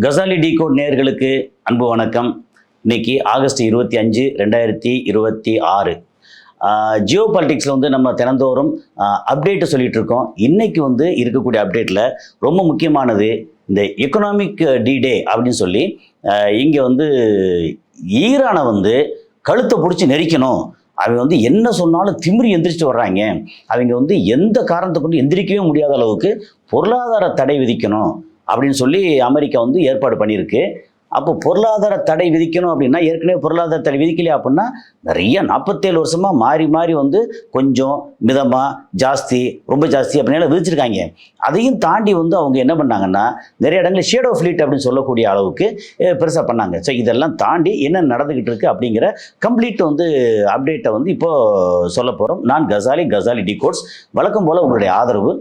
Ghazali decode நேயர்களுக்கு அன்பு வணக்கம். இன்னைக்கு ஆகஸ்ட் 25, 2026. ஜியோ பாலிட்டிக்ஸில் வந்து நம்ம தினந்தோறும் அப்டேட்டு சொல்லிட்டு இருக்கோம். இன்னைக்கு வந்து இருக்கக்கூடிய அப்டேட்டில் ரொம்ப முக்கியமானது இந்த எக்கனாமிக் டே அப்படின்னு சொல்லி இங்கே வந்து ஈரானை வந்து கழுத்தை பிடிச்சி நெரிக்கணும். அவங்க வந்து என்ன சொன்னாலும் திமிரி எந்திரிச்சிட்டு வர்றாங்க. அவங்க வந்து எந்த காரணத்தை கொண்டு எந்திரிக்கவே முடியாத அளவுக்கு பொருளாதார தடை விதிக்கணும் அப்படின்னு சொல்லி அமெரிக்கா வந்து ஏற்பாடு பண்ணியிருக்கு. அப்போ பொருளாதார தடை விதிக்கணும் அப்படின்னா, ஏற்கனவே பொருளாதார தடை விதிக்கலையா அப்படின்னா, நிறைய 47 வருஷமாக மாறி மாறி வந்து கொஞ்சம் மிதமாக ஜாஸ்தி ரொம்ப ஜாஸ்தி அப்படின்னு விதிச்சிருக்காங்க. அதையும் தாண்டி வந்து அவங்க என்ன பண்ணாங்கன்னா, நிறைய இடங்களில் ஷேடோ ஃப்ளீட் அப்படின்னு சொல்லக்கூடிய அளவுக்கு பெருசாக பண்ணாங்க. ஸோ இதெல்லாம் தாண்டி என்ன நடந்துக்கிட்டு இருக்குது அப்படிங்கிற கம்ப்ளீட் வந்து அப்டேட்டை வந்து இப்போது சொல்ல போகிறோம். நான் கசாலி டிகோட்ஸ். வழக்கம் போல் உங்களுடைய ஆதரவு,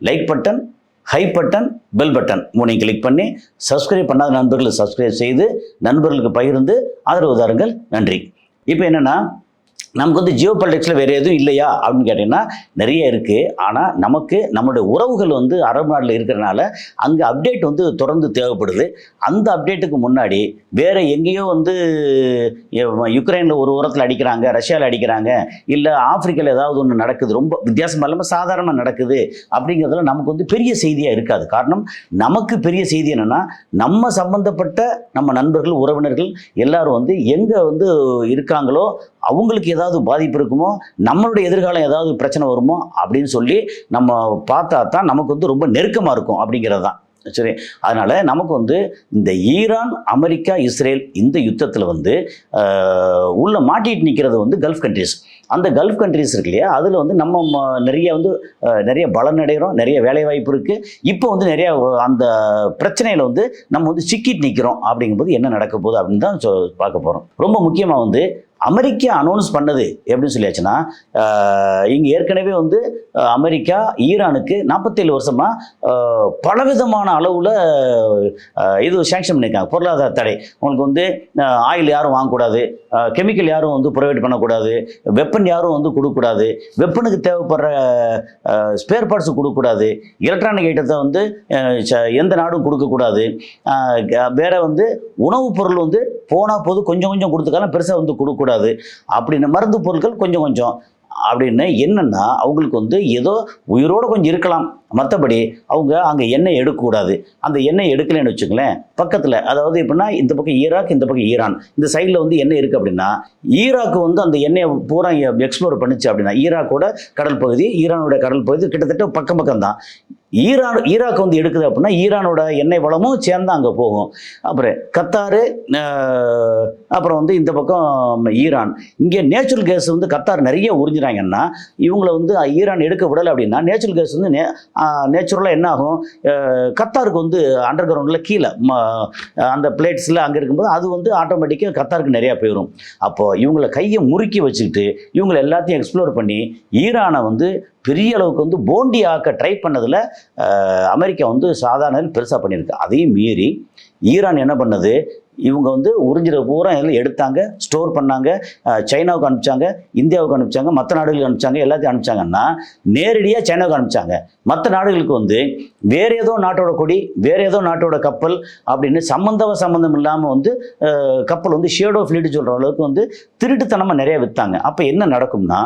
like button, high button, bell button மூணையும் கிளிக் பண்ணி சப்ஸ்கிரைப் பண்ணாத நண்பர்களுக்கு சப்ஸ்கிரைப் செய்து நண்பர்களுக்கு பகிர்ந்து ஆதரவு தாருங்கள். நன்றி. இப்போ என்னென்னா, நமக்கு வந்து ஜியோ பாலிட்டிக்ஸில் வேறு எதுவும் இல்லையா அப்படின்னு கேட்டிங்கன்னா நிறைய இருக்குது. ஆனால் நமக்கு நம்மளுடைய உறவுகள் வந்து அரபு நாட்டில் இருக்கிறனால அங்கே அப்டேட் வந்து தொடர்ந்து தேவைப்படுது. அந்த அப்டேட்டுக்கு முன்னாடி வேறு எங்கேயோ வந்து யுக்ரைனில் ஒரு உரத்தில் அடிக்கிறாங்க, ரஷ்யாவில் அடிக்கிறாங்க, இல்லை ஆப்பிரிக்காவில் ஏதாவது ஒன்று நடக்குது, ரொம்ப வித்தியாசமாக இல்லாமல் சாதாரணமாக நடக்குது அப்படிங்கிறதுல நமக்கு வந்து பெரிய செய்தியாக இருக்காது. காரணம், நமக்கு பெரிய செய்தி என்னென்னா, நம்ம சம்பந்தப்பட்ட நம்ம நண்பர்கள், உறவினர்கள் எல்லாரும் வந்து எங்கே வந்து இருக்காங்களோ அவங்களுக்கு ஏதாவது பாதிப்பு இருக்குமோ, நம்மளுடைய எதிர்காலம் ஏதாவது பிரச்சனை வருமோ அப்படின்னு சொல்லி நம்ம பார்த்தா தான் நமக்கு வந்து ரொம்ப நெருக்கமாக இருக்கும் அப்படிங்கிறது தான். சரி, அதனால் நமக்கு வந்து இந்த ஈரான், அமெரிக்கா, இஸ்ரேல் இந்த யுத்தத்தில் வந்து உள்ள மாட்டிட்டு நிற்கிறது வந்து கல்ஃப் கண்ட்ரிஸ். அந்த கல்ஃப் கண்ட்ரிஸ் இருக்கு இல்லையா, அதில் வந்து நம்ம நிறைய பலன் அடைகிறோம், நிறைய வேலைவாய்ப்பு இருக்குது. இப்போ வந்து நிறைய அந்த பிரச்சனையில் வந்து நம்ம வந்து சிக்கிட்டு நிற்கிறோம். அப்படிங்கும்போது என்ன நடக்க போகுது அப்படின்னு தான் பார்க்க போகிறோம். ரொம்ப முக்கியமாக வந்து அமெரிக்கா அனௌன்ஸ் பண்ணது எப்படின்னு சொல்லியாச்சுன்னா, இங்கே ஏற்கனவே வந்து அமெரிக்கா ஈரானுக்கு 47 வருஷமாக பலவிதமான அளவில் இது சேங்ஷன் பண்ணியிருக்காங்க. பொருளாதார தடை. உங்களுக்கு வந்து ஆயில் யாரும் வாங்கக்கூடாது, கெமிக்கல் யாரும் வந்து ப்ரொவைட் பண்ணக்கூடாது, வெப்பன் யாரும் வந்து கொடுக்கக்கூடாது, வெப்பனுக்கு தேவைப்படுற ஸ்பேர் பார்ட்ஸு கொடுக்கக்கூடாது, எலக்ட்ரானிக் ஐட்டத்தை வந்து எந்த நாடும் கொடுக்கக்கூடாது, வேற வந்து உணவுப் பொருள் வந்து போனால் போது கொஞ்சம் கொஞ்சம் கொடுத்துக்கலாம், பெருசாக வந்து கொடுக்கக்கூடாது அப்படின்னு, மருந்து பொருட்கள் கொஞ்சம் கொஞ்சம் அப்படின்னு. என்னன்னா, அவங்களுக்கு வந்து ஏதோ உயிரோடு கொஞ்சம் இருக்கலாம், மற்றபடி அவங்க அங்கே எண்ணெய் எடுக்கக்கூடாது. அந்த எண்ணெய் எடுக்கலைன்னு வச்சுங்களேன், பக்கத்தில் அதாவது எப்படின்னா இந்த பக்கம் ஈராக், இந்த பக்கம் ஈரான், இந்த சைடில் வந்து எண்ணெய் இருக்குது அப்படின்னா, ஈராக்கு வந்து அந்த எண்ணெயை பூரா எக்ஸ்ப்ளோர் பண்ணிச்சு அப்படின்னா, ஈராக்கோட கடல் பகுதி, ஈரானோட கடல் பகுதி கிட்டத்தட்ட பக்கம் தான். ஈராக் வந்து எடுக்குது அப்படின்னா ஈரானோட எண்ணெய் வளமும் சேர்ந்து அங்கே போகும். அப்புறம் கத்தாரு, அப்புறம் வந்து இந்த பக்கம் ஈரான். இங்கே நேச்சுரல் கேஸ் வந்து கத்தார் நிறைய உறிஞ்சுறாங்கன்னா, இவங்களை வந்து ஈரான் எடுக்க விடலை அப்படின்னா நேச்சுரல் கேஸ் வந்து நேச்சுரலாக என்ன ஆகும், கத்தாருக்கு வந்து அண்டர் கிரவுண்டில் கீழே அந்த பிளேட்ஸில் அங்கே இருக்கும்போது அது வந்து ஆட்டோமேட்டிக்காக கத்தாருக்கு நிறையா போயிடும். அப்போது இவங்களை கையை முறுக்கி வச்சுக்கிட்டு இவங்களை எல்லாத்தையும் எக்ஸ்ப்ளோர் பண்ணி ஈரானை வந்து பெரிய அளவுக்கு வந்து போண்டி ஆக்க ட்ரை பண்ணதில் அமெரிக்கா வந்து சாதாரண பெருசாக பண்ணியிருக்கு. அதையும் மீறி ஈரான் என்ன பண்ணது, இவங்க வந்து உறிஞ்சிற பூரா எல்லாம் எடுத்தாங்க, ஸ்டோர் பண்ணாங்க, சைனாவுக்கு அனுப்பிச்சாங்க, இந்தியாவுக்கு அனுப்பிச்சாங்க, மற்ற நாடுகளுக்கு அனுப்பிச்சாங்க. எல்லாத்தையும் அனுப்பிச்சாங்கன்னா நேரடியாக சைனாவுக்கு அனுப்பிச்சாங்க. மற்ற நாடுகளுக்கு வந்து வேறு ஏதோ நாட்டோட கொடி, வேறு ஏதோ நாட்டோட கப்பல் அப்படின்னு சம்மந்தம் இல்லாமல் வந்து கப்பல் வந்து ஷேடோ ஃப்ளீட் சொல்கிற அளவுக்கு வந்து திருட்டுத்தனமாக நிறைய விற்றாங்க. அப்போ என்ன நடக்கும்னா,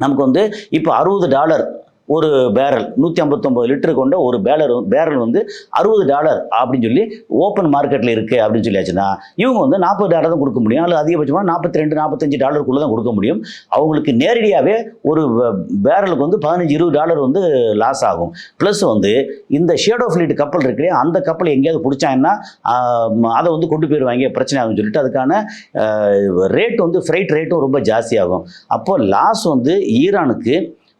நமக்கு வந்து இப்போ $60 ஒரு பேரல், 159 லிட்டரு கொண்ட ஒரு பேரல் வந்து $60 அப்படின்னு சொல்லி ஓப்பன் மார்க்கெட்டில் இருக்குது அப்படின்னு சொல்லியாச்சுன்னா, இவங்க வந்து $40 தான் கொடுக்க முடியும், அல்லது அதிகபட்சமாக $42, $45 தான் கொடுக்க முடியும். அவங்களுக்கு நேரடியாகவே ஒரு பேரலுக்கு வந்து $15-20 வந்து லாஸ் ஆகும். ப்ளஸ் வந்து இந்த ஷேடோ ஃப்ளீட் கப்பல் இருக்கு, அந்த கப்பல் எங்கேயாவது பிடிச்சாங்கன்னா அதை வந்து கொண்டு போயிடுவாங்க, பிரச்சனை ஆகும்னு சொல்லிட்டு அதுக்கான ரேட் வந்து ஃப்ரைட் ரேட்டும் ரொம்ப ஜாஸ்தியாகும். அப்போது லாஸ் வந்து ஈரானுக்கு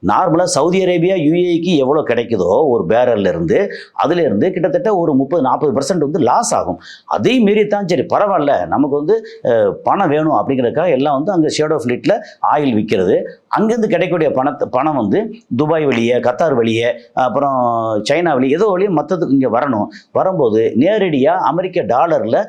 நார்மலாக சவுதி அரேபியா, யுஏஇக்கு எவ்வளோ கிடைக்குதோ ஒரு பேரல்லேருந்து, அதிலேருந்து கிட்டத்தட்ட ஒரு 30-40% வந்து லாஸ் ஆகும். அதையும் மீறி தான் சரி பரவாயில்ல, நமக்கு வந்து பணம் வேணும் அப்படிங்கிறதுக்காக எல்லாம் வந்து அங்கே ஷேடோ ஃப்ளீட்டில் ஆயில் விற்கிறது. அங்கேருந்து கிடைக்கக்கூடிய பணம் வந்து துபாய் வழியே, கத்தார் வழியே, அப்புறம் சைனா வழியே, ஏதோ வழியே மற்றதுக்கு இங்கே வரணும். வரும்போது நேரடியாக அமெரிக்க டாலரில்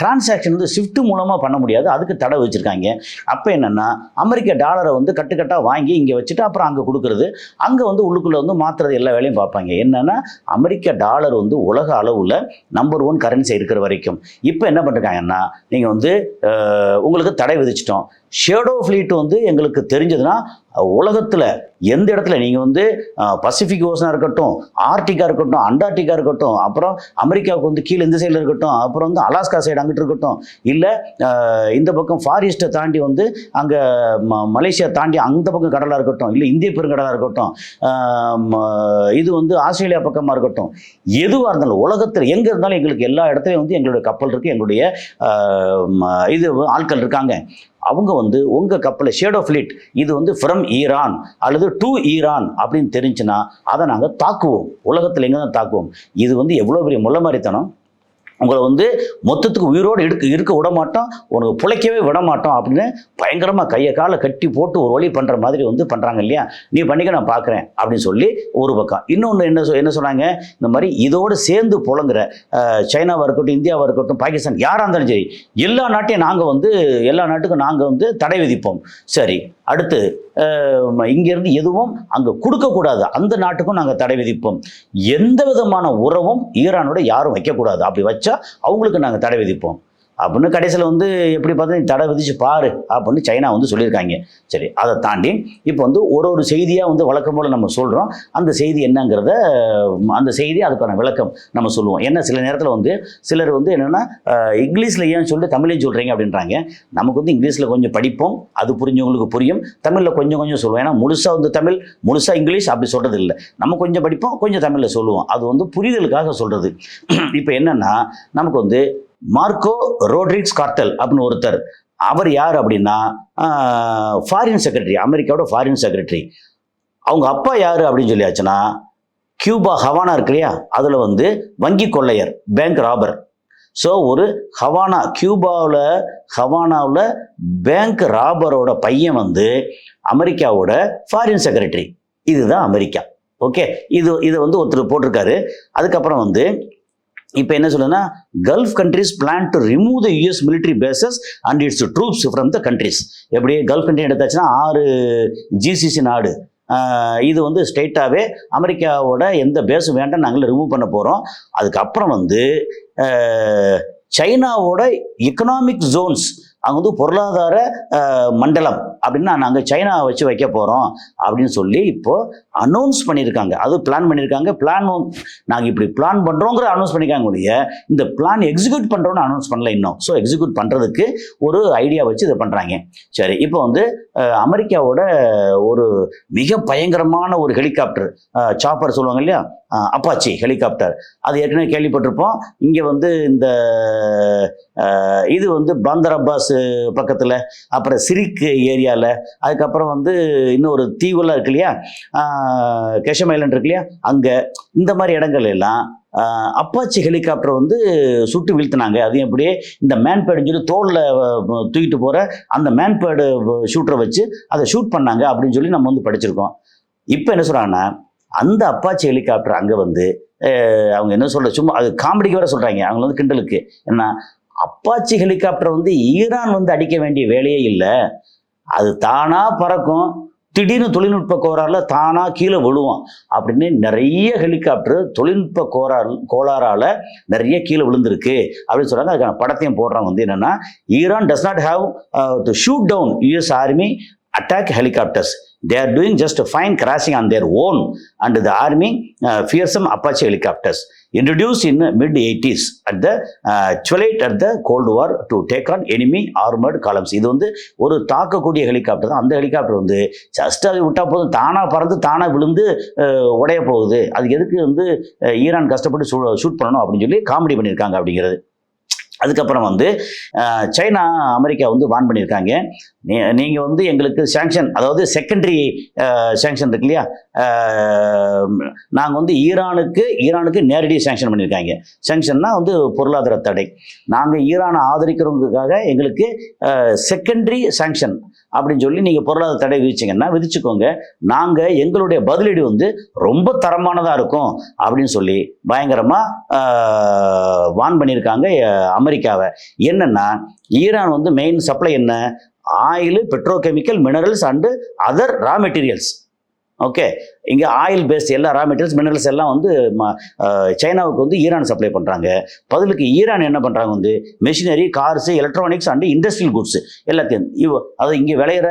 டிரான்சாக்ஷன் வந்து ஸ்விஃப்ட் மூலமாக பண்ண முடியாது, அதுக்கு தடை வச்சுருக்காங்க. அப்போ என்னென்னா அமெரிக்க டாலரை வந்து கட்டுக்கட்டாக வாங்கி இங்கே வச்சுட்டு அப்புறம் அங்கே கொடுக்குறது, அங்கே வந்து உள்ளுக்குள்ளே வந்து மாற்றுறது, எல்லா வேலையும் பார்ப்பாங்க. என்னென்னா அமெரிக்க டாலர் வந்து உலக அளவில் நம்பர் 1 கரன்சி இருக்கிற வரைக்கும் இப்போ என்ன பண்ணிருக்காங்கன்னா, நீங்கள் வந்து உங்களுக்கு தடை விதிச்சிட்டோம். ஷேடோ ஃப்ளீட் வந்து எங்களுக்கு தெரிஞ்சதுன்னா உலகத்தில் எந்த இடத்துல நீங்கள் வந்து பசிபிக் ஓஷனாக இருக்கட்டும், ஆர்டிகா இருக்கட்டும், அண்டார்டிகா இருக்கட்டும், அப்புறம் அமெரிக்காவுக்கு வந்து கீழே இந்த சைடில் இருக்கட்டும், அப்புறம் வந்து அலாஸ்கா சைடு அங்கிட்டு இருக்கட்டும், இல்லை இந்த பக்கம் ஃபாரிஸ்ட்டை தாண்டி வந்து அங்கே மலேசியா தாண்டி அந்த பக்கம் கடலாக இருக்கட்டும், இல்லை இந்திய பெருங்கடலாக இருக்கட்டும், இது வந்து ஆஸ்திரேலியா பக்கமாக இருக்கட்டும், எதுவாக இருந்தாலும் உலகத்தில் எங்கே இருந்தாலும் எங்களுக்கு எல்லா இடத்துலையும் வந்து எங்களுடைய கப்பல் இருக்குது, எங்களுடைய இது ஆட்கள் இருக்காங்க. அவங்க வந்து உங்கள் கப்பலை ஷேடோ ஃப்ளீட் இது வந்து ஃப்ரம் ஈரான் அல்லது டு ஈரான் அப்படின்னு தெரிஞ்சுன்னா அதை நாங்கள் தாக்குவோம், உலகத்தில் எங்கே தான் தாக்குவோம். இது வந்து எவ்வளோ பெரிய முள்ள மாதிரித்தனம். உங்களை வந்து மொத்தத்துக்கு உயிரோடு இருக்க விட மாட்டோம், உனக்கு பிழைக்கவே விட மாட்டோம் அப்படின்னு பயங்கரமாக கையை காலை கட்டி போட்டு ஒரு வழி பண்ணுற மாதிரி வந்து பண்ணுறாங்க இல்லையா. நீ பண்ணிக்க, நான் பார்க்குறேன் அப்படின்னு சொல்லி ஒரு பக்கம். இன்னொன்று என்ன சொன்னாங்க, இந்த மாதிரி இதோடு சேர்ந்து புலங்குற சைனாவாக இருக்கட்டும், இந்தியாவாக இருக்கட்டும், பாகிஸ்தான், யாராக இருந்தாலும் சரி, எல்லா நாட்டையும் நாங்கள் வந்து எல்லா நாட்டுக்கும் நாங்கள் வந்து தடை விதிப்போம். சரி, அடுத்து இங்கேருந்து எதுவும் அங்கே கொடுக்கக்கூடாது, அந்த நாட்டுக்கும் நாங்கள் தடை விதிப்போம். எந்த விதமான உறவும் ஈரானோட யாரும் வைக்கக்கூடாது, அப்படி வச்சா அவங்களுக்கு நாங்கள் தடை விதிப்போம் அப்படின்னு கடைசியில் வந்து எப்படி பார்த்தா நீ தடை விதிச்சு பாரு அப்படின்னு சைனா வந்து சொல்லியிருக்காங்க. சரி, அதை தாண்டி இப்போ வந்து ஒரு செய்தியாக வந்து வழக்கம் போல் நம்ம சொல்கிறோம். அந்த செய்தி என்னங்கிறத, அந்த செய்தி அதுக்கான விளக்கம் நம்ம சொல்லுவோம். ஏன்னா சில நேரத்தில் வந்து சிலர் வந்து என்னென்னா இங்கிலீஷில் ஏன் சொல்லி தமிழையும் சொல்கிறீங்க அப்படின்றாங்க. நமக்கு வந்து இங்கிலீஷில் கொஞ்சம் படிப்போம், அது புரிஞ்சவங்களுக்கு புரியும். தமிழில் கொஞ்சம் சொல்லுவோம். ஏன்னா முழுசாக வந்து தமிழ், முழுசாக இங்கிலீஷ் அப்படி சொல்கிறது இல்லை. நம்ம கொஞ்சம் படிப்போம், கொஞ்சம் தமிழில் சொல்லுவோம். அது வந்து புரிதலுக்காக சொல்கிறது. இப்போ என்னென்னா நமக்கு வந்து மார்க்கோ ரோட்ரிக்ஸ் கார்டல் அப்படின்னு ஒருத்தர், அவர் யார் அப்படின்னா ஃபாரின் செக்ரட்டரி, அமெரிக்காவோட ஃபாரின் செக்ரட்டரி. அவங்க அப்பா யார் அப்படின்னு சொல்லியாச்சுன்னா கியூபா ஹவானா இருக்கு இல்லையா, அதில் வந்து வங்கி கொள்ளையர், பேங்க் ராபர். ஸோ ஒரு ஹவானாவில் பேங்க் ராபரோட பையன் வந்து அமெரிக்காவோட ஃபாரின் செக்ரட்டரி. இதுதான் அமெரிக்கா. ஓகே, இது வந்து ஒருத்தர் போட்டிருக்காரு. அதுக்கப்புறம் வந்து இப்போ என்ன சொல்லுன்னா, gulf countries plan to remove the US military bases and its troops from the countries. எப்படி கல்ஃப் கண்ட்ரி எடுத்தாச்சுன்னா 6 ஜிசிசி நாடு, இது வந்து ஸ்ட்ரெயிட்டாகவே அமெரிக்காவோட எந்த பேஸும் வேண்டாம், நாங்கள் ரிமூவ் பண்ண போகிறோம். அதுக்கப்புறம் வந்து சைனாவோட எக்கனாமிக் ஜோன்ஸ், அங்கே வந்து பொருளாதார மண்டலம் அப்படின்னா நாங்கள் சைனா வச்சு வைக்க போகிறோம் அப்படின்னு சொல்லி இப்போது அனௌன்ஸ் பண்ணியிருக்காங்க. அது பிளான் பண்ணியிருக்காங்க. நாங்கள் இப்படி பிளான் பண்ணுறோங்கிற அனௌன்ஸ் பண்ணியிருக்காங்க ஒழிய இந்த பிளான் எக்ஸிக்யூட் பண்ணுறோன்னு அனௌன்ஸ் பண்ணல இன்னும். ஸோ எக்ஸிக்யூட் பண்ணுறதுக்கு ஒரு ஐடியா வச்சு இதை பண்ணுறாங்க. சரி, இப்போ வந்து அமெரிக்காவோட ஒரு மிக பயங்கரமான ஒரு ஹெலிகாப்டர், சாப்பர் சொல்லுவாங்க இல்லையா, அப்பாச்சி ஹெலிகாப்டர், அது ஏற்கனவே கேள்விப்பட்டிருப்போம். இங்கே வந்து இந்த இது வந்து பாந்தர் அப்பாஸ் பக்கத்தில், அப்புறம் சிரிக் ஏரியாவில், அதுக்கப்புறம் வந்து இன்னொரு தீவுலாம் இருக்கு இல்லையா, கேஷம் ஐலண்ட் இருக்கு இல்லையா, அங்கே இந்த மாதிரி இடங்கள் எல்லாம் அப்பாச்சி ஹெலிகாப்டர் வந்து சுட்டு வீழ்த்தினாங்க. அது எப்படியே இந்த மேன்பேடுன்னு சொல்லி தோளில் தூக்கிட்டு போகிற அந்த மேன்பேடு ஷூட்டரை வச்சு அதை ஷூட் பண்ணாங்க அப்படின்னு சொல்லி நம்ம வந்து படிச்சிருக்கோம். இப்போ என்ன சொல்கிறாங்கன்னா, அந்த அப்பாச்சி ஹெலிகாப்டர் அங்கே வந்து அவங்க என்ன சொல்ற, சும்மா அது காமெடிக்கு வேற சொல்கிறாங்க, அவங்க வந்து கிண்டலுக்கு. என்ன, அப்பாச்சி ஹெலிகாப்டர் வந்து ஈரான் வந்து அடிக்க வேண்டிய வேலையே இல்லை, அது தானாக பறக்கும், திடீர்னு தொழில்நுட்ப கோளாறுல தானாக கீழே விழுவோம் அப்படின்னு நிறைய ஹெலிகாப்டர் தொழில்நுட்ப கோளாறால நிறைய கீழே விழுந்திருக்கு அப்படின்னு சொல்கிறாங்க. அதுக்கான படத்தையும் போடுறாங்க. வந்து என்னென்னா, Iran does not have to shoot down US army attack helicopters. They are doing just fine crashing on their own, and the army fearsome Apache helicopters introduced in mid-80s at the Twilight at the Cold War to take on enemy armored columns. இது வந்து ஒரு தாக்கக்கூடிய helicopter தான். அந்த helicopter வந்து just அது விட்டா போதும், தானாக பறந்து தானாக விழுந்து உடைய போகுது. அதுக்கு எதுக்கு வந்து ஈரான் கஷ்டப்பட்டு ஷூட் பண்ணணும் அப்படின்னு சொல்லி காமெடி பண்ணியிருக்காங்க அப்படிங்கிறது. அதுக்கப்புறம் வந்து சைனா அமெரிக்கா வந்து வான் பண்ணியிருக்காங்க, நீங்கள் வந்து எங்களுக்கு சேங்ஷன், அதாவது செகண்டரி சேங்ஷன் இருக்கு இல்லையா, நாங்கள் வந்து ஈரானுக்கு நேரடி சேங்ஷன் பண்ணியிருக்காங்க. சேங்ஷன்னா வந்து பொருளாதார தடை. நாங்கள் ஈரானை ஆதரிக்கிறவங்களுக்காக எங்களுக்கு செகண்டரி சேங்ஷன் அப்படின்னு சொல்லி நீங்கள் பொருளாதார தடை விதிச்சிங்கன்னா விதிச்சுக்கோங்க, நாங்கள் எங்களுடைய பதிலடி வந்து ரொம்ப தரமானதாக இருக்கும் அப்படின்னு சொல்லி பயங்கரமாக வான் பண்ணியிருக்காங்க அமெரிக்காவை. என்னென்னா ஈரான் வந்து மெயின் சப்ளை என்ன, oil, petrochemical, minerals and other raw materials. Okay, இங்கே ஆயில் பேஸ்ட் எல்லா ரா மெட்டீரியல்ஸ், மினரல்ஸ் எல்லாம் வந்து சைனாவுக்கு வந்து ஈரான் சப்ளை பண்ணுறாங்க. பதிலுக்கு ஈரான் என்ன பண்ணுறாங்க வந்து machinery, cars, electronics and industrial goods எல்லாத்தையும் அது இங்கே விளையிற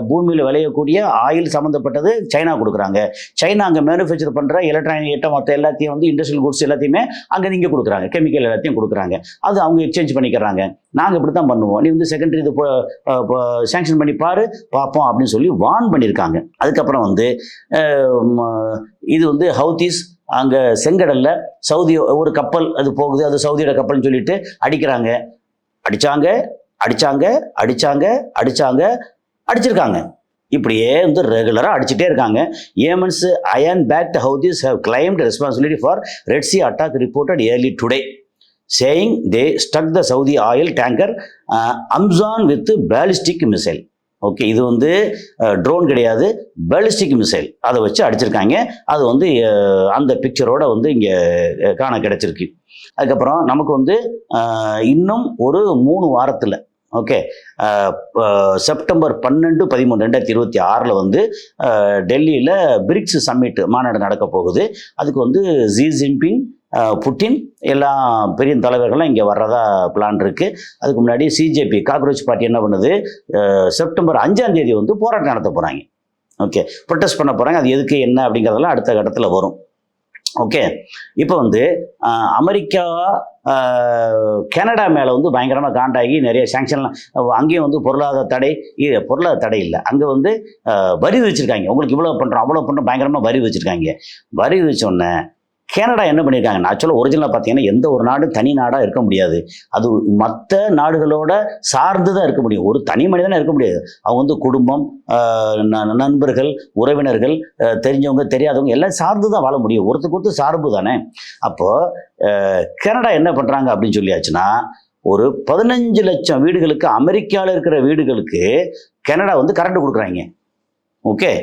பூமியில் விளையக்கூடிய ஆயில் சம்மந்தப்பட்டது சைனா கொடுக்குறாங்க. சைனா அங்கே மேனுஃபேக்சர் பண்ணுற எலக்ட்ரானிக் ஐட்டம் மற்ற எல்லாத்தையும் வந்து இண்டஸ்ட்ரியல் குட்ஸ் எல்லாத்தையுமே அங்கே இங்கே கொடுக்குறாங்க, கெமிக்கல் எல்லாத்தையும் கொடுக்குறாங்க. அது அவங்க எக்ஸ்சேஞ்ச் பண்ணிக்கிறாங்க. நாங்கள் இப்படி தான் பண்ணுவோம், நீ வந்து செகண்டரி இது சேங்ஷன் பண்ணி பார்ப்போம் அப்படின்னு சொல்லி வார்ன் பண்ணியிருக்காங்க. அதுக்கப்புறம் வந்து இது வந்து ஹவுதீஸ் அங்கே செங்கடலில் சவுதி ஒரு கப்பல் அது போகுது, அது சவுதியோட கப்பல்னு சொல்லிட்டு அடிச்சிருக்காங்க. இப்படியே வந்து ரெகுலராக அடிச்சுட்டே இருக்காங்க. Yemen's Iran backed Houthis have claimed responsibility for red sea attack reported early today, saying they struck the Saudi oil tanker Amazon with ballistic missile. Okay, இது வந்து ட்ரோன் கிடையாது, பேலிஸ்டிக் மிசைல், அதை வச்சு அடிச்சிருக்காங்க. அது வந்து அந்த பிக்சரோட வந்து இங்கே காண கிடைச்சிருக்கு. அதுக்கப்புறம் நமக்கு வந்து இன்னும் ஒரு 3 வாரத்தில் ஓகே செப்டம்பர் 12, 13, 2026 வந்து டெல்லியில் பிரிக்ஸ் சம்மிட் மாநாடு நடக்க போகுது. அதுக்கு வந்து ஜி ஜின்பிங், புட்டின் எல்லாம் பெரிய தலைவர்கள்லாம் இங்கே வர்றதா பிளான் இருக்குது. அதுக்கு முன்னாடி சிஜேபி காக்ரோச் பார்ட்டி என்ன பண்ணுது, செப்டம்பர் 5 வந்து போராட்டம் நடத்த போகிறாங்க. ஓகே, ப்ரொட்டஸ்ட் பண்ண போகிறாங்க. அது எதுக்கு என்ன அப்படிங்கிறதெல்லாம் அடுத்த கட்டத்தில் வரும். ஓகே, இப்போ வந்து அமெரிக்கா கனடா மேலே வந்து பயங்கரமாக காண்டாகி நிறைய சேங்ஷன்லாம், அங்கேயும் வந்து பொருளாதார தடை இல்லை, அங்கே வந்து வரி விதிச்சிருக்காங்க. உங்களுக்கு இவ்வளோ பண்ணுறோம் அவ்வளோ பண்ணுறோம் பயங்கரமாக வரி விதிச்சிருக்காங்க. வரி விதிச்சோடனே கனடா என்ன பண்ணியிருக்காங்க, ஆக்சுவலாக ஒரிஜினலாக பார்த்தீங்கன்னா எந்த ஒரு நாடும் தனி நாடாக இருக்க முடியாது, அது மற்ற நாடுகளோட சார்ந்து தான் இருக்க முடியும். ஒரு தனி மனிதனாக இருக்க முடியாது. அவங்க வந்து குடும்பம், நண்பர்கள், உறவினர்கள், தெரிஞ்சவங்க தெரியாதவங்க எல்லாம் சார்ந்து தான் வாழ முடியும். ஒருத்தருக்கு சார்பு தானே. அப்போது கனடா என்ன பண்ணுறாங்க அப்படின்னு சொல்லியாச்சுன்னா, ஒரு 15 லட்சம் வீடுகளுக்கு, அமெரிக்காவில் இருக்கிற வீடுகளுக்கு கனடா வந்து கரண்ட் கொடுக்குறாங்க. ஓகே,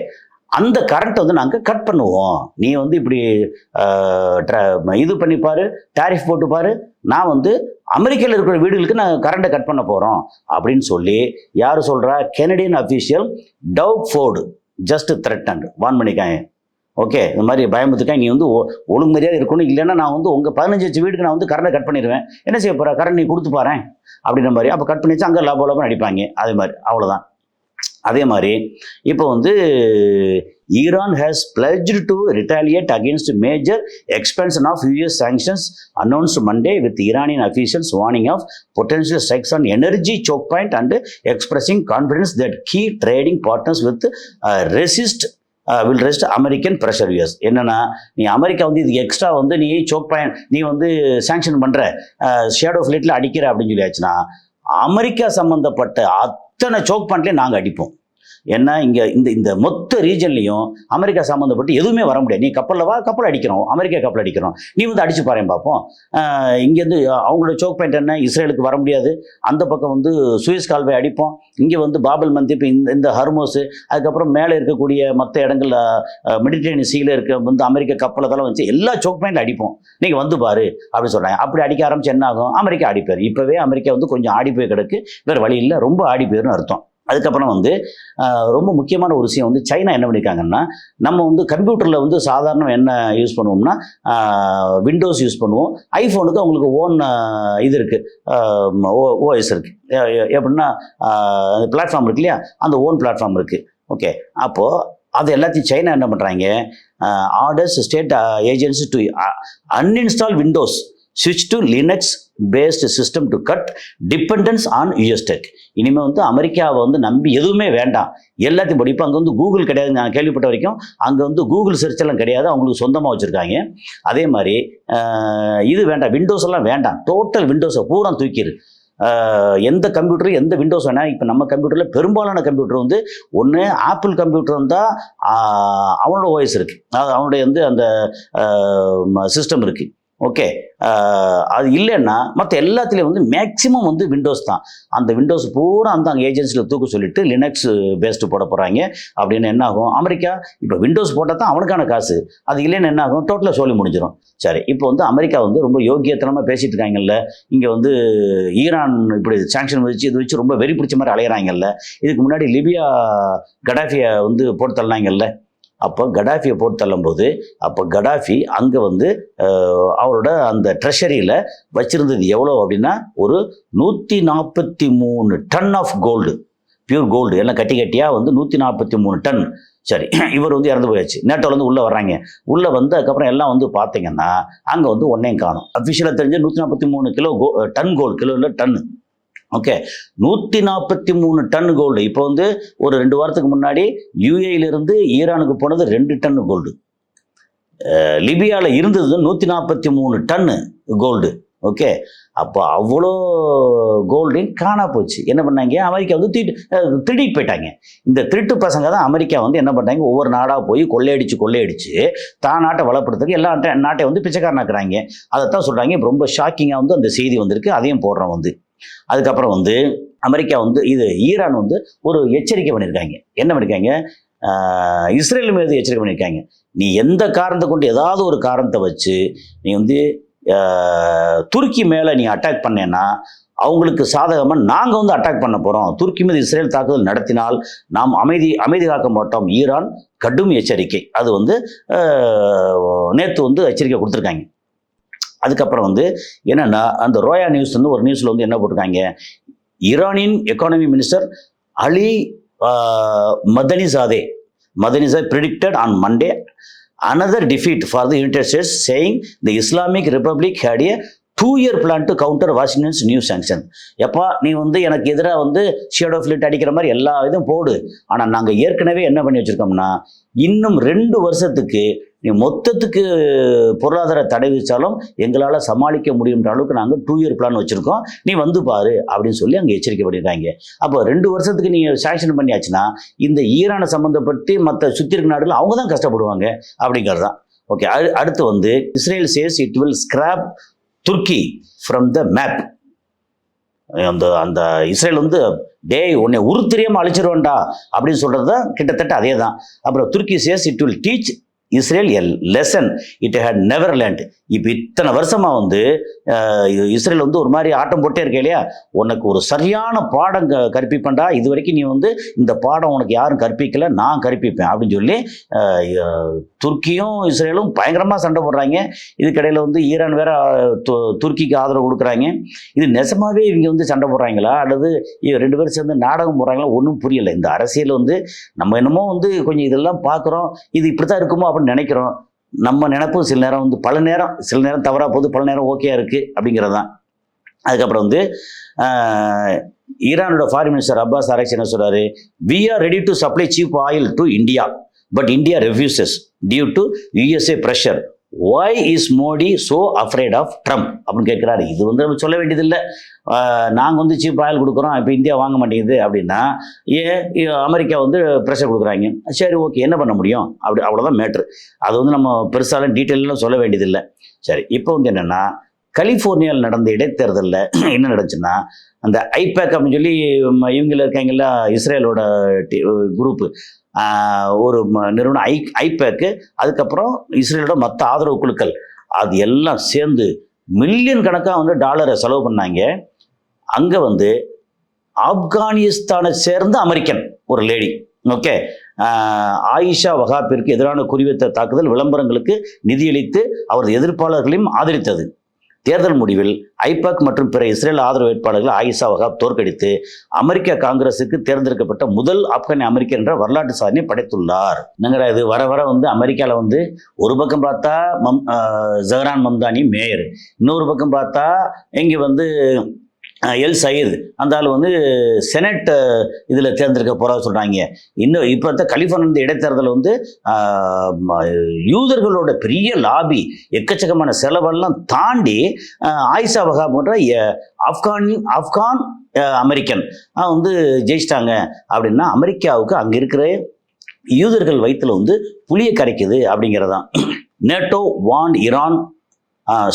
அந்த கரண்ட்டை வந்து நாங்கள் கட் பண்ணுவோம், நீ வந்து இப்படி இது பண்ணிப்பாரு, டாரிஃப் போட்டுப்பாரு, நான் வந்து அமெரிக்காவில் இருக்கிற வீடுகளுக்கு நாங்கள் கரண்ட்டை கட் பண்ண போகிறோம் அப்படின்னு சொல்லி யார் சொல்கிறா, Canadian official Doug Ford just threatened warn பண்ணிக்காங்க. ஓகே, இந்த மாதிரி பயமுத்துக்காங்க, நீ வந்து ஒழுங்குமரியாக இருக்கணும், இல்லைன்னா நான் வந்து உங்கள் 15 லட்சம் வீட்டுக்கு நான் வந்து கரண்ட்டை கட் பண்ணிடுவேன், என்ன செய்ய போகிற, கரண்ட் நீ கொடுத்து பாறேன் அப்படின்ற மாதிரி. அப்போ கட் பண்ணிச்சு அங்கே லாபம் அடிப்பாங்க. அதே மாதிரி அவ்வளோதான். அதே மாதிரி இப்போ வந்து Iran has pledged to retaliate against major expansion of US sanctions announced Monday with Iranian officials warning of potential strikes on energy choke point and expressing confidence that key trading partners with will resist American pressure US. என்னன்னா, நீ America வந்து இது extra வந்து நீ choke point நீ வந்து sanction பண்ணுற, shadow ஃப்ளைட்டில் அடிக்கிற அப்படின்னு சொல்லியாச்சுன்னா அமெரிக்கா சம்மந்தப்பட்ட அத்தனை சோக் பாயிண்ட்லேயும் நாங்கள் அடிப்போம். ஏன்னா இங்கே இந்த மொத்த ரீஜன்லையும் அமெரிக்கா சம்மந்தப்பட்டு எதுவுமே வர முடியாது. நீ கப்பல் அடிக்கிறோம், அமெரிக்கா கப்பல் அடிக்கிறோம், நீ வந்து அடிச்சு பாருங்க பார்ப்போம். இங்கேருந்து அவங்களோட சோக் பாயிண்ட் என்ன, இஸ்ரேலுக்கு வர முடியாது. அந்த பக்கம் வந்து சுயஸ் கால்வே அடிப்போம், இங்கே வந்து பாபல் மந்திப், இந்த ஹர்மோஸு, அதுக்கப்புறம் மேலே இருக்கக்கூடிய மற்ற இடங்கள்ல மெடிட்டரேனியன் சீல இருக்க வந்து அமெரிக்கா கப்பலத்தெல்லாம் வச்சு எல்லா சோக் பாயிண்ட்ல அடிப்போம், நீங்கள் வந்து பாரு அப்படின்னு சொல்கிறாங்க. அப்படி அடிக்க ஆரம்பிச்சு என்ன ஆகும், அமெரிக்கா ஆடிப்போயிரு. இப்போவே அமெரிக்கா வந்து கொஞ்சம் ஆடி போய் கிடக்கு, வேறு வழி இல்லை, ரொம்ப ஆடி போயிருன்னு அர்த்தம். அதுக்கப்புறம் வந்து ரொம்ப முக்கியமான ஒரு விஷயம் வந்து சைனா என்ன பண்ணியிருக்காங்கன்னா, நம்ம வந்து கம்ப்யூட்டரில் வந்து சாதாரண என்ன யூஸ் பண்ணுவோம்னா விண்டோஸ் யூஸ் பண்ணுவோம், ஐஃபோனுக்கு அவங்களுக்கு ஓன் இது இருக்குது, ஓஎஸ் இருக்குது. எப்படின்னா பிளாட்ஃபார்ம் இருக்கு இல்லையா, அந்த ஓன் பிளாட்ஃபார்ம் இருக்குது. ஓகே, அப்போது அது எல்லாத்தையும் சைனா என்ன பண்ணுறாங்க, orders state agency to uninstall Windows, switch to Linux based system to cut dependence on US tech. இனிமேல் வந்து அமெரிக்காவை வந்து நம்பி எதுவுமே வேண்டாம், எல்லாத்தையும் படிப்போம். அங்கே வந்து கூகுள் கிடையாது, நான் கேள்விப்பட்ட வரைக்கும் அங்கே வந்து கூகுள் சர்ச் எல்லாம் கிடையாது, அவங்களுக்கு சொந்தமாக வச்சுருக்காங்க. அதே மாதிரி இது வேண்டாம், விண்டோஸ் எல்லாம் வேண்டாம், டோட்டல் விண்டோஸை பூரா தூக்கிடு. எந்த கம்ப்யூட்டர் எந்த விண்டோஸ் வேணால் இப்போ நம்ம கம்ப்யூட்டரில் பெரும்பாலான கம்ப்யூட்டர் வந்து ஒன்று ஆப்பிள் கம்ப்யூட்டர் இருந்தால் அவனோட ஓஎஸ் இருக்குது, அது அவனுடைய வந்து அந்த சிஸ்டம் இருக்குது. ஓகே, அது இல்லைன்னா மற்ற எல்லாத்துலேயும் வந்து மேக்ஸிமம் வந்து விண்டோஸ் தான். அந்த விண்டோஸ் பூரா அந்த அங்கே ஏஜென்சியில் தூக்க சொல்லிட்டு லினக்ஸ் பேஸ்டு போட போகிறாங்க. அப்படின்னு என்ன ஆகும், அமெரிக்கா இப்போ விண்டோஸ் போட்டால் தான் அவனுக்கான காசு, அது இல்லைன்னு என்ன ஆகும், டோட்டலாக சொல்லி முடிஞ்சிடும். சரி, இப்போ வந்து அமெரிக்கா வந்து ரொம்ப யோக்கியத்தனமாக பேசிட்டு இருக்காங்கல்ல, இங்கே வந்து ஈரான் இப்படி சாங்ஷன் வச்சு இது வச்சு ரொம்ப வெறி பிடிச்ச மாதிரி அலையிறாங்கல்ல. இதுக்கு முன்னாடி லிபியா கடாஃபியை வந்து போட்டு தள்ளினாங்கல்ல. அப்போ கடாஃபியை போட்டு தள்ளும்போது அப்போ கடாஃபி அங்கே வந்து அவரோட அந்த ட்ரெஷரியில் வச்சுருந்தது எவ்வளோ அப்படின்னா ஒரு 143 ton of gold, pure gold, எல்லாம் கட்டி கட்டியாக வந்து 143 டன். சரி, இவர் வந்து இறந்து போயாச்சு. நேட்டோலேருந்து உள்ளே வர்றாங்க. உள்ளே வந்து அதுக்கப்புறம் எல்லாம் வந்து பார்த்தீங்கன்னா அங்கே வந்து ஒன்றையும் காணும். அஃபிஷியலாக தெரிஞ்ச 143 கிலோ டன் கோல்டு, கிலோ இல்லை டன்னு. Okay, 143 ton gold. இப்போ வந்து ஒரு 2 வாரத்துக்கு முன்னாடி யூஏயிலிருந்து ஈரானுக்கு போனது 2 டன் கோல்டு. லிபியாவில் இருந்தது 143 டன்னு கோல்டு. ஓகே, அப்போ அவ்வளோ கோல்டையும் காணா போச்சு. என்ன பண்ணாங்க, அமெரிக்கா வந்து திருடிட்டு போயிட்டாங்க. இந்த திருட்டு பசங்க தான் அமெரிக்கா வந்து என்ன பண்ணாங்க, ஒவ்வொரு நாடாக போய் கொள்ளையடிச்சு தான் நாட்டை வளப்படுறதுக்கு எல்லா நாட்டை வந்து பிச்சைக்காரனாக்குறாங்க. அதைத்தான் சொல்கிறாங்க. இப்போ ரொம்ப ஷாக்கிங்காக வந்து அந்த செய்தி வந்திருக்கு, அதையும் போடுறோம் வந்து. அதுக்கப்புறம் வந்து அமெரிக்கா வந்து ஈரான் வந்து ஒரு எச்சரிக்கை பண்ணியிருக்காங்க. என்ன பண்ணியிருக்காங்க, இஸ்ரேல் மீது எச்சரிக்கை பண்ணியிருக்காங்க. நீ எந்த காரணத்தை கொண்டு ஏதாவது ஒரு காரணத்தை வச்சு நீ வந்து துருக்கி மேலே நீ அட்டாக் பண்ணேன்னா அவங்களுக்கு சாதகமாக நாங்கள் வந்து அட்டாக் பண்ண போகிறோம். துருக்கி மீது இஸ்ரேல் தாக்குதல் நடத்தினால் நாம் அமைதி காக்க மாட்டோம். ஈரான் கடும் எச்சரிக்கை. அது வந்து நேற்று வந்து எச்சரிக்கை கொடுத்துருக்காங்க. அதுக்கப்புறம் வந்து என்னென்னா, அந்த ரோயா நியூஸ் வந்து ஒரு நியூஸில் வந்து என்ன போட்டிருக்காங்க, ஈரானின் economy minister Ali Madanizadeh predicted on Monday another defeat for the United States, saying the Islamic Republic had a 2-year plan to counter Washington's new sanction. எப்பா, நீ வந்து எனக்கு எதிராக வந்து ஷேடோ ஃபிளிட் அடிக்கிற மாதிரி எல்லா இதுவும் போடு, ஆனால் நாங்கள் ஏற்கனவே என்ன பண்ணி வச்சுருக்கோம்னா இன்னும் 2 வருஷத்துக்கு நீ மொத்தத்துக்கு பொருளாதார தடை விதிச்சாலும் எங்களால் சமாளிக்க முடியுன்ற அளவுக்கு நாங்கள் 2-year பிளான் வச்சுருக்கோம், நீ வந்து பாரு அப்படின்னு சொல்லி அங்கே எச்சரிக்கை பண்ணியிருக்காங்க. அப்போ 2 வருஷத்துக்கு நீங்கள் சாங்ஷன் பண்ணியாச்சுன்னா இந்த ஈரானை சம்மந்தப்பட்டு மற்ற சுற்றி இருக்க நாடுகள் அவங்க தான் கஷ்டப்படுவாங்க அப்படிங்கிறது தான். ஓகே, அடுத்து வந்து Israel says it will scrap Turkey from the map. அந்த இஸ்ரேல் வந்து உன்னை தெரியாமல் அழிச்சிருவேன்டா அப்படின்னு சொல்கிறது தான் கிட்டத்தட்ட அதே தான். அப்புறம் Turkey says it will teach Israel a lesson it had never learned. இப்போ இத்தனை வருஷமாக வந்து இஸ்ரேல் வந்து ஒரு மாதிரி ஆட்டம் போட்டே இருக்க இல்லையா, உனக்கு ஒரு சரியான பாடம் கற்பிப்பேன்டா, இது வரைக்கும் நீ வந்து இந்த பாடம் உனக்கு யாரும் கற்பிக்கலை, நான் கற்பிப்பேன் அப்படின்னு சொல்லி துருக்கியும் இஸ்ரேலும் பயங்கரமாக சண்டை போடுறாங்க. இதுக்கிடையில் வந்து ஈரான் வேற துருக்கிக்கு ஆதரவு கொடுக்குறாங்க. இது நெசமாகவே இவங்க வந்து சண்டை போடுறாங்களா அல்லது 2 பேரும் சேர்ந்து நாடகம் போடுறாங்களா, ஒன்றும் புரியலை. இந்த அரசியல் வந்து நம்ம என்னமோ வந்து கொஞ்சம் இதெல்லாம் பார்க்குறோம், இது இப்படி தான் இருக்குமோ அப்படின்னு நினைக்கிறோம். நம்ம நினைப்பும் சில நேரம் வந்து சில நேரம் தவறாக போகுது, பல நேரம் ஓகேயா இருக்குது அப்படிங்கிறது தான். அதுக்கப்புறம் வந்து ஈரானோட ஃபாரின் மினிஸ்டர் அப்பாஸ் ஆராய்ச்சி என்ன சொல்கிறாரு, we are ready to supply cheap oil to India but India refuses due to USA pressure. Why is Modi so afraid of Trump அப்படின்னு கேட்குறாரு. இது வந்து நம்ம சொல்ல வேண்டியதில்லை. நாங்கள் வந்து சீப் ஆயில் கொடுக்குறோம், இப்போ இந்தியா வாங்க மாட்டேங்குது அப்படின்னா அமெரிக்கா வந்து ப்ரெஷர் கொடுக்குறாங்க. சரி, ஓகே, என்ன பண்ண முடியும், அவ்வளோதான் மேட்ரு. அது வந்து நம்ம பெருசாலாம் டீட்டெயிலாம் சொல்ல வேண்டியதில்லை. சரி, இப்போ வந்து என்னென்னா, கலிஃபோர்னியாவில் நடந்த இடைத்தேர்தலில் என்ன நடந்துச்சுன்னா, அந்த ஐபேக் அப்படின்னு சொல்லி இவங்கள இருக்காங்கல்ல, இஸ்ரேலோட குரூப்பு, ஒரு நிறுவனம் ஐபேக்கு, அதுக்கப்புறம் இஸ்ரேலோட மற்ற ஆதரவு குழுக்கள், அது எல்லாம் சேர்ந்து மில்லியன் கணக்காக வந்து டாலரை செலவு பண்ணாங்க. அங்கே வந்து ஆப்கானிஸ்தானை சேர்ந்த அமெரிக்கன் ஒரு லேடி, ஓகே, ஆயிஷா வகாப்பிற்கு எதிரான குறிவைத்த தாக்குதல் விளம்பரங்களுக்கு நிதியளித்து அவரது எதிர்ப்பாளர்களையும் ஆதரித்தது. தேர்தல் முடிவில் ஐபாக் மற்றும் பிற இஸ்ரேல் ஆதரவு வேட்பாளர்கள் ஆயிஷா வகாப் தோற்கடித்து அமெரிக்க காங்கிரஸுக்கு தேர்ந்தெடுக்கப்பட்ட முதல் ஆப்கானி அமெரிக்கர் என்ற வரலாற்று சாதனை படைத்துள்ளார். என்னங்கிற இது வர வந்து அமெரிக்காவில் வந்து ஒரு பக்கம் பார்த்தா ஜஹரான் மம்தானி மேயர், இன்னொரு பக்கம் பார்த்தா இங்கே வந்து எல் சயீத் அந்த ஆள் வந்து செனட் இதில் தேர்ந்தெடுக்க போகிறதா சொல்கிறாங்க. இன்னும் இப்போ கலிஃபோர்னியா இடைத்தேர்தல் வந்து யூதர்களோட பெரிய லாபி, எக்கச்சக்கமான செலவெல்லாம் தாண்டி ஆயிஷா வஹாப் போன்ற ஆப்கான் அமெரிக்கன் வந்து ஜெயிச்சிட்டாங்க. அப்படின்னா அமெரிக்காவுக்கு அங்கே இருக்கிற யூதர்கள் வயிற்றில் வந்து புளியை கரைக்குது அப்படிங்கிறதான். NATO want Iran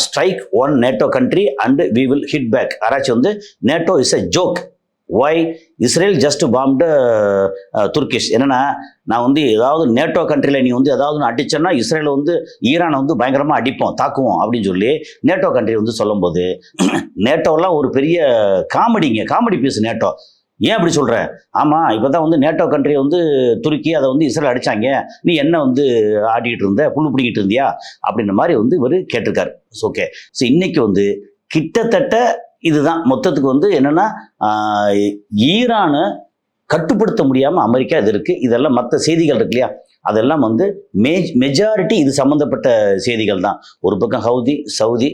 strike one NATO country and we will hit back. யாராச்சும் வந்து NATO is a joke, why Israel just bombed Turkish. என்னென்னா நான் வந்து ஏதாவது நேட்டோ கண்ட்ரியில் நீ வந்து ஏதாவது அடிச்சேன்னா இஸ்ரேலை வந்து ஈரானை வந்து பயங்கரமாக அடிப்போம், தாக்குவோம் அப்படின்னு சொல்லி நேட்டோ கண்ட்ரி வந்து சொல்லும்போது நேட்டோலாம் ஒரு பெரிய காமெடி பீஸ் நேட்டோ. ஏன் அப்படி சொல்கிற? ஆமாம், இப்போ தான் வந்து நேட்டோ கண்ட்ரி வந்து துருக்கி அதை வந்து இஸ்ரேல் அடித்தாங்க, நீ என்ன வந்து ஆடிக்கிட்டு இருந்த, புல்லு பிடிக்கிட்டு இருந்தியா அப்படின்ற மாதிரி வந்து இவர் கேட்டிருக்காரு. ஓகே, ஸோ இன்னைக்கு வந்து கிட்டத்தட்ட இதுதான் மொத்தத்துக்கு வந்து என்னென்னா ஈரானை கட்டுப்படுத்த முடியாமல் அமெரிக்கா இது இருக்குது. இதெல்லாம் மற்ற செய்திகள் இருக்கு இல்லையா, அதெல்லாம் வந்து மெஜாரிட்டி இது சம்மந்தப்பட்ட செய்திகள் தான். ஒரு பக்கம் சவுதி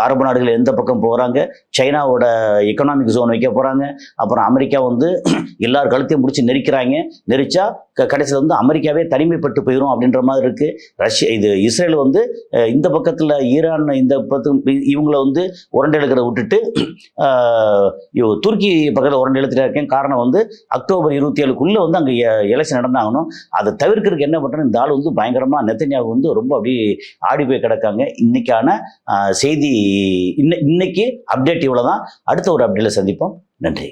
அரபு நாடுகள் எந்த பக்கம் போகிறாங்க, சைனாவோட எக்கனாமிக் ஜோன் வைக்க போகிறாங்க, அப்புறம் அமெரிக்கா வந்து எல்லார் கழுத்தையும் முடிச்சு நெரிச்சா கடைசியில் வந்து அமெரிக்காவே தனிமைப்பட்டு போயிடும் அப்படின்ற மாதிரி இருக்குது. இஸ்ரேல் வந்து இந்த பக்கத்தில் ஈரான் இந்த இவங்கள வந்து உரண்டை எடுக்கிற விட்டுட்டு துருக்கி பக்கத்தில் உரண்டை எடுத்துட்டு இருக்கேன். காரணம் வந்து அக்டோபர் 27க்குள்ளே வந்து அங்கே எலெக்ஷன் நடந்தாகணும். அதை தவிர்க்கிறதுக்கு என்ன பண்ணுறேன், இந்த ஆள் வந்து பயங்கரமாக நெத்தன்யாகு வந்து ரொம்ப அப்படி ஆடி போய் கிடக்காங்க. இன்னைக்கான செய்தி இன்னைக்கு அப்டேட் இவ்வளோ தான். அடுத்த ஒரு அப்டேட்டில் சந்திப்போம். நன்றி.